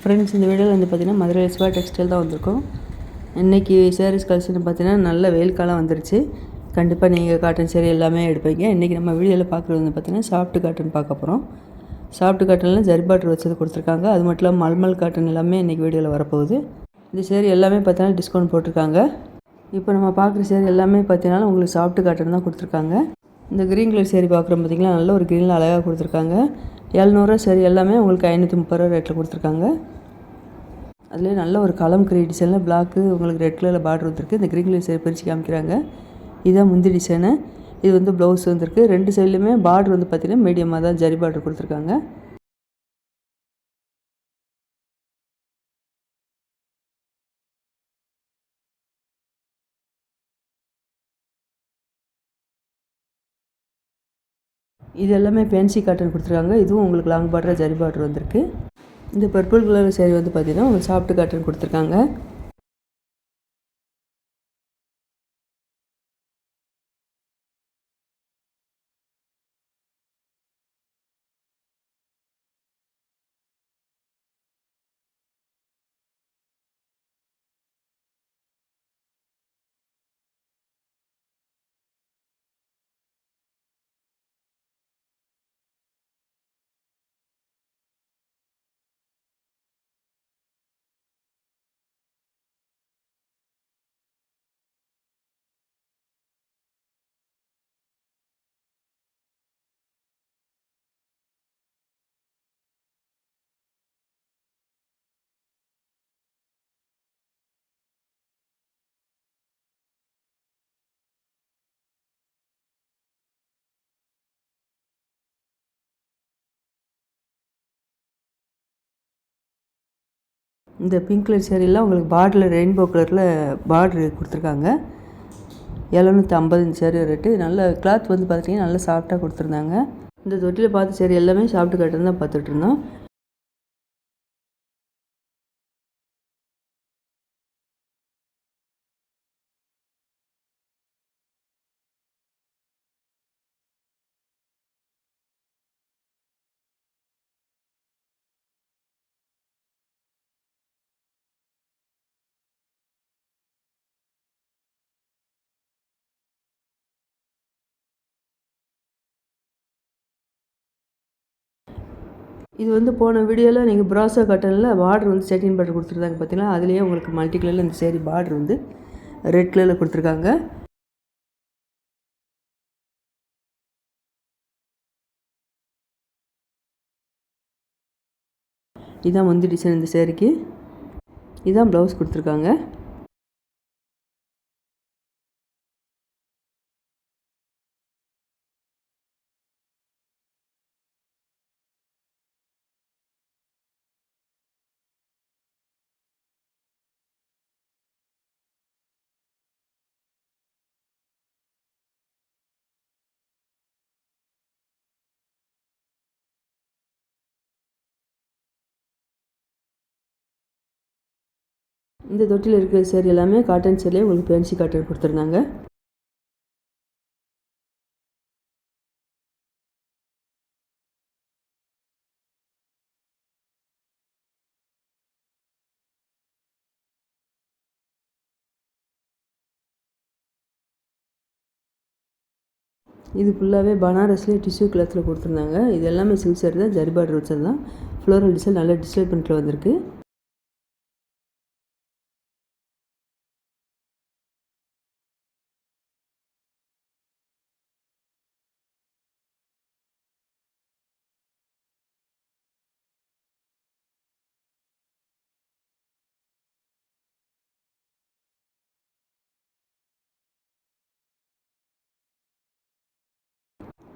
Friends, இந்த வீடியோவில் வந்து பார்த்திங்கன்னா மதுரை எஸ்வா டெக்ஸ்டைல் தான் வந்திருக்கோம். இன்றைக்கி சாரீஸ் கலெக்ஷன் பார்த்திங்கன்னா நல்ல வெயில் காலம் வந்துருச்சு. கண்டிப்பாக நீங்கள் காட்டன் சாரீ எல்லாமே எடுப்பீங்க. இன்றைக்கி நம்ம வீடியோவில் பார்க்குறது வந்து பார்த்திங்கன்னா சாஃப்ட் காட்டன் பார்க்க போகிறோம். சாஃப்ட் காட்டனில் ஜரி பார்டர் வச்சது கொடுத்துருக்காங்க. அது மட்டும் இல்லாமல் மல்மல் காட்டன் எல்லாமே இன்றைக்கி வீடியோவில் வரப்போகுது. இந்த சாரீ எல்லாமே பார்த்தீங்கன்னா டிஸ்கவுண்ட் போட்டிருக்காங்க. இப்போ நம்ம பார்க்குற சாரீ எல்லாமே பார்த்தீங்கன்னா உங்களுக்கு சாஃப்ட் காட்டன் தான் கொடுத்துருக்காங்க. இந்த க்ரீன் கலர் சாரீ பார்க்குறோம் பார்த்திங்களா, நல்ல ஒரு க்ரீனில் அழகாக கொடுத்துருக்காங்க. 700 சாரீ எல்லாமே உங்களுக்கு 530 ரேட்டில் கொடுத்துருக்காங்க. அதுலேயே நல்ல ஒரு கலம் கிரே டிசைனில் பிளாக்கு உங்களுக்கு ரெட் கலரில் பார்டர் வந்துருக்கு. இந்த க்ரீன் கலர் சாரீ பிரித்து காமிக்கிறாங்க. இதுதான் முந்தி டிசைனு. இது வந்து ப்ளவுஸ் வந்துருக்கு. 2 சைட்லையுமே பார்டர் வந்து பார்த்திங்கன்னா மீடியமாக தான் ஜரி பார்டர் கொடுத்துருக்காங்க. இது எல்லாமே ஃபேன்சி காட்டன் கொடுத்துருக்காங்க. இதுவும் உங்களுக்கு லாங் பார்டர் ஜரி பார்டர் வந்திருக்கு. இந்த பர்பிள் கலர் சாரீ வந்து பார்த்திங்கன்னா உங்களுக்கு சாஃப்ட் காட்டன் கொடுத்துருக்காங்க. இந்த பிங்க் கலர் சேரீலாம் உங்களுக்கு பார்டரில் ரெயின்போ கலரில் பார்டரு கொடுத்துருக்காங்க. 750 இந்த சேரீ ரேட்டு. நல்ல கிளாத் வந்து பார்த்திங்கன்னா நல்லா சாஃப்டாக கொடுத்துருந்தாங்க. இந்த தொட்டியில் பார்த்த சேரீ எல்லாமே சாஃப்ட் காட்டன் தான் பார்த்துட்ருந்தோம். இது வந்து போன வீடியோவில் நீங்கள் ப்ராசோ காட்டனில் பார்டர் வந்து செட்டின் பார்டர் கொடுத்துருந்தாங்க பார்த்தீங்களா, அதுலேயே உங்களுக்கு மல்டி கலரில் இந்த சேரீ பார்டர் வந்து ரெட் கலரில் கொடுத்துருக்காங்க. இதான் முந்தி டிசைன். இந்த சேரீக்கு இதான் ப்ளவுஸ் கொடுத்துருக்காங்க. இந்த தொட்டியில் இருக்கிற சேரீ எல்லாமே காட்டன் சேரீலே உங்களுக்கு ஃபேன்சி காட்டன் கொடுத்துருந்தாங்க. இது ஃபுல்லாகவே பனாரஸ்லேயே டிஷ்யூ கிளாத்தில் கொடுத்துருந்தாங்க. இது எல்லாமே சில்க் சாரீ தான், ஜரி பார்டர் வச்சது தான். ஃப்ளோரல் டிசைன் நல்ல டிஸ்பிளே பிரிண்ட்டில் வந்திருக்கு.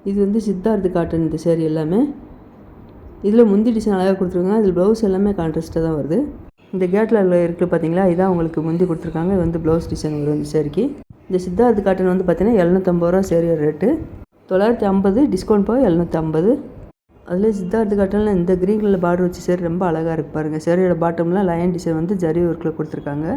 இது வந்து சித்தார்த் காட்டன் இந்த சேரீ எல்லாமே. இதில் முந்தி டிசைன் அழகாக கொடுத்துருக்காங்க. இதில் ப்ளவுஸ் எல்லாமே கான்ட்ராஸ்ட்டாக தான் வருது. இந்த கேட்டில் இருக்குது பார்த்தீங்களா, இதான் உங்களுக்கு முந்தி கொடுத்துருக்காங்க. இது வந்து ப்ளவுஸ் டிசைன் வரும் இந்த சேரீக்கு. இந்த சித்தார்த் காட்டன் வந்து பார்த்தீங்கன்னா 750 சேரீ ரேட்டு. 950 டிஸ்கவுண்ட் போக 750. அதில் சித்தார்த் காட்டனில் இந்த க்ரீன் கலர் பார்டர் வச்சு சேரீ ரொம்ப அழகாக இருக்குது பாருங்கள். சேரீயோட பாட்டமில் லயன் டிசைன் வந்து ஜரி ஒர்க்கில் கொடுத்துருக்காங்க.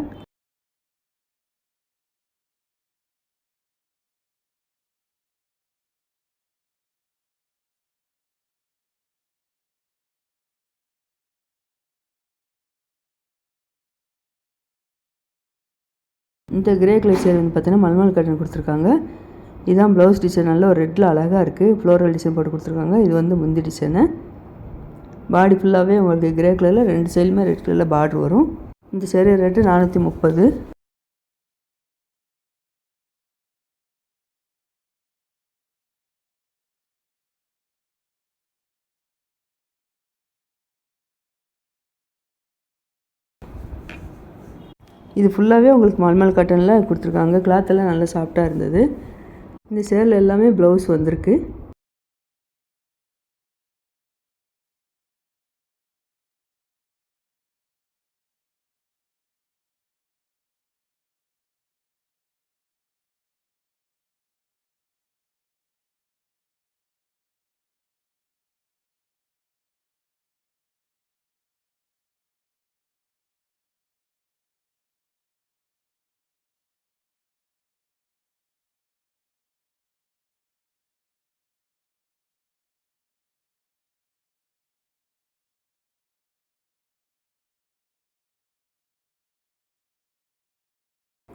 இந்த கிரே கலர் சேரீ வந்து பார்த்தீங்கன்னா மல்மல் காட்டன் கொடுத்துருக்காங்க. இதுதான் ப்ளவுஸ் டிசைன், நல்ல ஒரு ரெட்டில் அழகாக இருக்குது. ஃப்ளோரல் டிசைன் போட்டு கொடுத்துருக்காங்க. இது வந்து முந்தி டிசைனு. பாடி ஃபுல்லாகவே உங்களுக்கு கிரே கலரில் 2 சைடுமே ரெட் கலரில் பார்டர் வரும். இந்த சேரீ ரேட்டு 430. இது ஃபுல்லாகவே உங்களுக்கு மல்மல் காட்டனில் கொடுத்துருக்காங்க. கிளாத்தெல்லாம் நல்லா சாஃப்டாக இருந்தது. இந்த சேரில் எல்லாமே ப்ளவுஸ் வந்திருக்கு.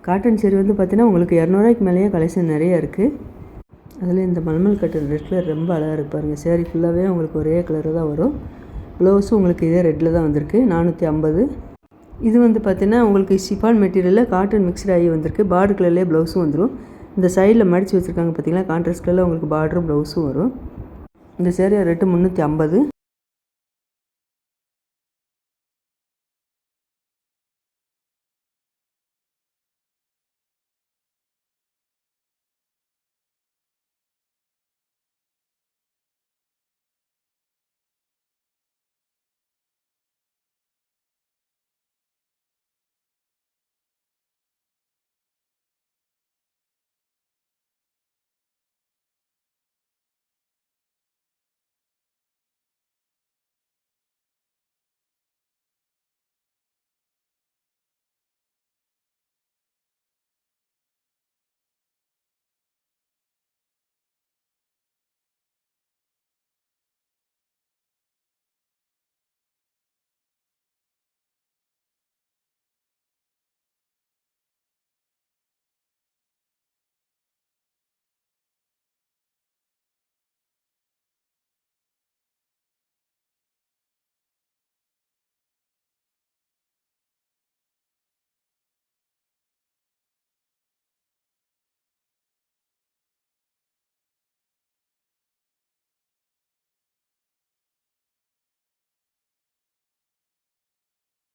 காட்டன் சேரீ வந்து பார்த்தீங்கன்னா உங்களுக்கு 200 மேலேயே கலெக்ஷன் நிறைய இருக்குது. அதில் இந்த மல்மல் காட்டன் ரெட் கலர் ரொம்ப அழகாக இருக்குது பாருங்கள். சேரீ ஃபுல்லாகவே உங்களுக்கு ஒரே கலரு தான் வரும். ப்ளவுஸும் உங்களுக்கு இதே ரெட்டில் தான் வந்திருக்கு. 450. இது வந்து பார்த்தீங்கன்னா உங்களுக்கு ஷிஃபான் மெட்டீரியலில் காட்டன் மிக்ஸ்டு ஆகி வந்திருக்கு. பார்டர் கலர்லேயே ப்ளவுஸும் வந்துடும். இந்த சைடில் மடித்து வச்சுருக்காங்க பார்த்தீங்களா, கான்ட்ராஸ்ட் கலரில் உங்களுக்கு பார்டரும் ப்ளவுஸும் வரும். இந்த சேரீ ரேட்டு 350.